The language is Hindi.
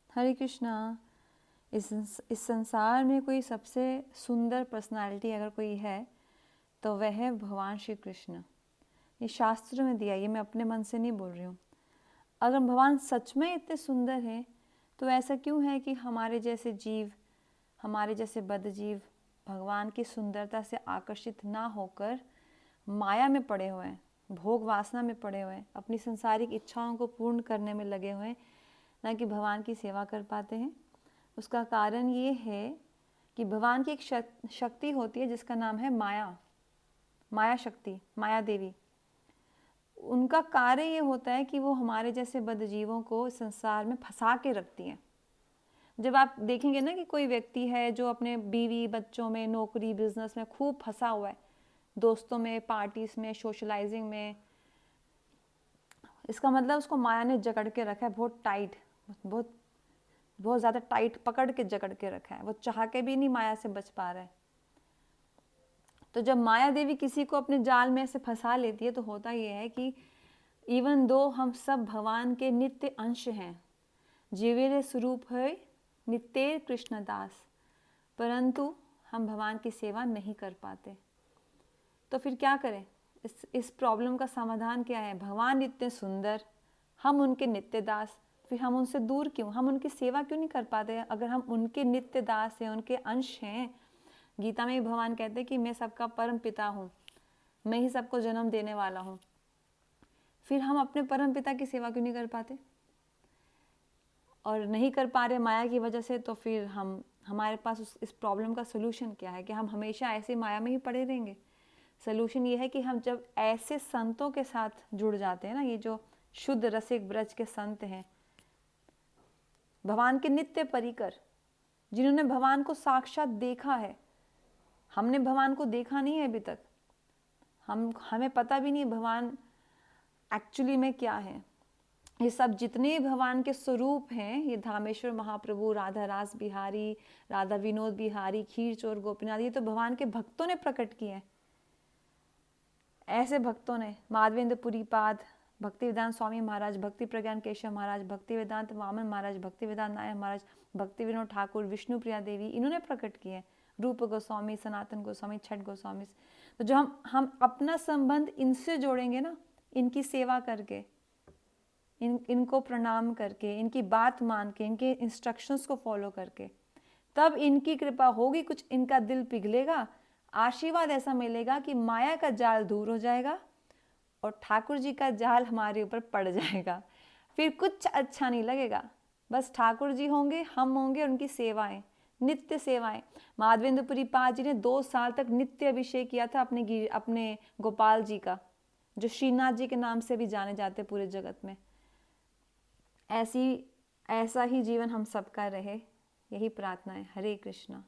हरे कृष्णा। इस संसार में कोई सबसे सुंदर पर्सनालिटी अगर कोई है तो वह है भगवान श्री कृष्ण। ये शास्त्र में दिया, ये मैं अपने मन से नहीं बोल रही हूँ। अगर भगवान सच में इतने सुंदर हैं तो ऐसा क्यों है कि हमारे जैसे जीव, हमारे जैसे बद्धजीव भगवान की सुंदरता से आकर्षित ना होकर माया में पड़े हुए हैं, भोग वासना में पड़े हुए हैं, अपनी संसारिक इच्छाओं को पूर्ण करने में लगे हुए हैं, ना कि भगवान की सेवा कर पाते हैं। उसका कारण ये है कि भगवान की एक शक्ति होती है जिसका नाम है माया, माया शक्ति, माया देवी। उनका कार्य ये होता है कि वो हमारे जैसे बद्धजीवों को संसार में फंसा के रखती हैं। जब आप देखेंगे ना कि कोई व्यक्ति है जो अपने बीवी बच्चों में, नौकरी, बिजनेस में खूब फंसा हुआ है, दोस्तों में, पार्टीज में, सोशलाइजिंग में, इसका मतलब उसको माया ने जकड़ के रखा है, बहुत टाइट, बहुत बहुत ज़्यादा टाइट पकड़ के जकड़ के रखा है। वो चाह के भी नहीं माया से बच पा रहा है। तो जब माया देवी किसी को अपने जाल में ऐसे फंसा लेती है तो होता यह है कि इवन दो हम सब भगवान के नित्य अंश हैं, जीवेरे स्वरूप है नित्य कृष्णदास, परंतु हम भगवान की सेवा नहीं कर पाते। तो फिर क्या करें? इस प्रॉब्लम का समाधान क्या है? भगवान इतने सुंदर, हम उनके नित्य दास, फिर हम उनसे दूर क्यों? हम उनकी सेवा क्यों नहीं कर पाते? अगर हम उनके नित्य दास हैं, उनके अंश हैं। गीता में भी भगवान कहते हैं कि मैं सबका परम पिता हूँ, मैं ही सबको जन्म देने वाला हूँ। फिर हम अपने परम पिता की सेवा क्यों नहीं कर पाते? और नहीं कर पा रहे माया की वजह से, तो फिर हमारे पास इस प्रॉब्लम का सोल्यूशन क्या है? कि हम हमेशा ऐसे माया में ही पड़े रहेंगे? सोल्यूशन ये है कि हम जब ऐसे संतों के साथ जुड़ जाते हैं ना, ये जो शुद्ध रसिक ब्रज के संत हैं, भगवान के नित्य परिकर, जिन्होंने भगवान को साक्षात देखा है। हमने भगवान को देखा नहीं है अभी तक, हमें पता भी नहीं भगवान एक्चुअली में क्या है। ये सब जितने भगवान के स्वरूप हैं, ये धामेश्वर महाप्रभु, राधा रास बिहारी, राधा विनोद बिहारी, खीर चोर गोपीनाथ, ये तो भगवान के भक्तों ने प्रकट किए हैं। ऐसे भक्तों ने, माधवेंद्र पुरी पाद, भक्ति वेदांत स्वामी महाराज, भक्ति प्रज्ञान केशव महाराज, भक्ति वेदांत वामन महाराज, भक्ति वेदांत नायक महाराज, भक्ति विनोद ठाकुर, विष्णु प्रिया देवी, इन्होंने प्रकट किए। रूप गोस्वामी, सनातन गोस्वामी, छठ गोस्वामी। तो जो हम अपना संबंध इनसे जोड़ेंगे ना, इनकी सेवा करके, इनको प्रणाम करके, इनकी बात मान के, इनके इंस्ट्रक्शंस को फॉलो करके, तब इनकी कृपा होगी, कुछ इनका दिल पिघलेगा, आशीर्वाद ऐसा मिलेगा कि माया का जाल दूर हो जाएगा और ठाकुर जी का जाल हमारे ऊपर पड़ जाएगा। फिर कुछ अच्छा नहीं लगेगा, बस ठाकुर जी होंगे, हम होंगे, उनकी सेवाएं, नित्य सेवाएं। माधवेंद्रपुरी पाद जी ने 2 साल तक नित्य अभिषेक किया था अपने गोपाल जी का, जो श्रीनाथ जी के नाम से भी जाने जाते पूरे जगत में। ऐसा ही जीवन हम सबका रहे, यही प्रार्थना है। हरे कृष्णा।